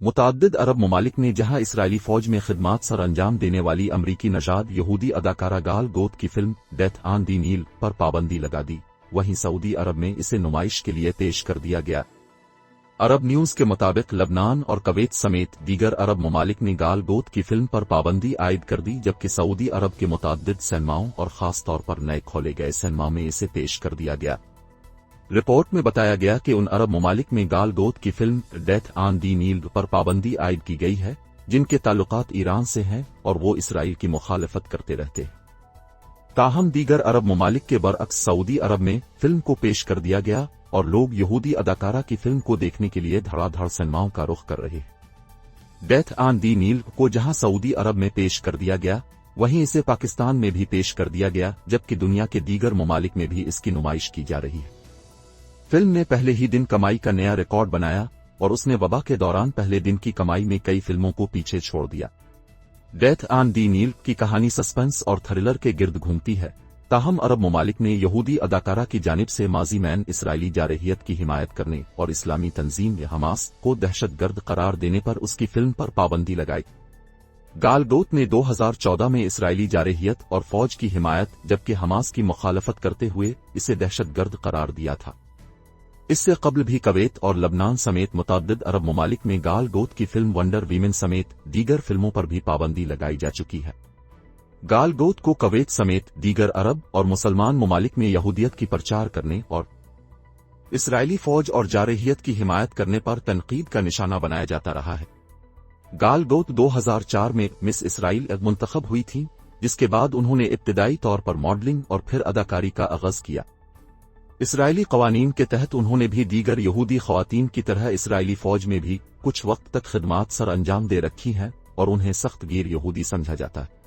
متعدد عرب ممالک نے جہاں اسرائیلی فوج میں خدمات سر انجام دینے والی امریکی نژاد یہودی اداکارہ گال گوت کی فلم ڈیتھ آن دی نیل پر پابندی لگا دی، وہیں سعودی عرب میں اسے نمائش کے لیے پیش کر دیا گیا۔ عرب نیوز کے مطابق لبنان اور کویت سمیت دیگر عرب ممالک نے گال گوت کی فلم پر پابندی عائد کر دی، جبکہ سعودی عرب کے متعدد سینماؤں اور خاص طور پر نئے کھولے گئے سینما میں اسے پیش کر دیا گیا۔ رپورٹ میں بتایا گیا کہ ان عرب ممالک میں گال گوت کی فلم ڈیتھ آن دی نیل پر پابندی عائد کی گئی ہے جن کے تعلقات ایران سے ہیں اور وہ اسرائیل کی مخالفت کرتے رہتے ہیں۔ تاہم دیگر عرب ممالک کے برعکس سعودی عرب میں فلم کو پیش کر دیا گیا اور لوگ یہودی اداکارہ کی فلم کو دیکھنے کے لیے دھڑا دھڑ سینماؤں کا رخ کر رہے ہیں۔ ڈیتھ آن دی نیل کو جہاں سعودی عرب میں پیش کر دیا گیا وہیں اسے پاکستان میں بھی پیش کر دیا گیا، جبکہ دنیا کے دیگر ممالک میں بھی اس کی نمائش کی جا رہی ہے۔ فلم نے پہلے ہی دن کمائی کا نیا ریکارڈ بنایا اور اس نے وبا کے دوران پہلے دن کی کمائی میں کئی فلموں کو پیچھے چھوڑ دیا۔ ڈیتھ آن دی نیل کی کہانی سسپنس اور تھرلر کے گرد گھومتی ہے، تاہم عرب ممالک نے یہودی اداکارہ کی جانب سے ماضی میں اسرائیلی جارحیت کی حمایت کرنے اور اسلامی تنظیم حماس کو دہشت گرد قرار دینے پر اس کی فلم پر پابندی لگائی۔ گال گوت نے 2014 میں اسرائیلی جارحیت اور فوج کی حمایت جبکہ حماس کی مخالفت کرتے ہوئے اسے دہشت گرد قرار دیا تھا۔ اس سے قبل بھی کویت اور لبنان سمیت متعدد عرب ممالک میں گال گوت کی فلم ونڈر ویمن سمیت دیگر فلموں پر بھی پابندی لگائی جا چکی ہے۔ گال گوت کو کویت سمیت دیگر عرب اور مسلمان ممالک میں یہودیت کی پرچار کرنے اور اسرائیلی فوج اور جارحیت کی حمایت کرنے پر تنقید کا نشانہ بنایا جاتا رہا ہے۔ گال گوت 2004 میں مس اسرائیل منتخب ہوئی تھیں، جس کے بعد انہوں نے ابتدائی طور پر ماڈلنگ اور پھر اداکاری کا آغاز کیا۔ اسرائیلی قوانین کے تحت انہوں نے بھی دیگر یہودی خواتین کی طرح اسرائیلی فوج میں بھی کچھ وقت تک خدمات سر انجام دے رکھی ہیں اور انہیں سخت گیر یہودی سمجھا جاتا ہے۔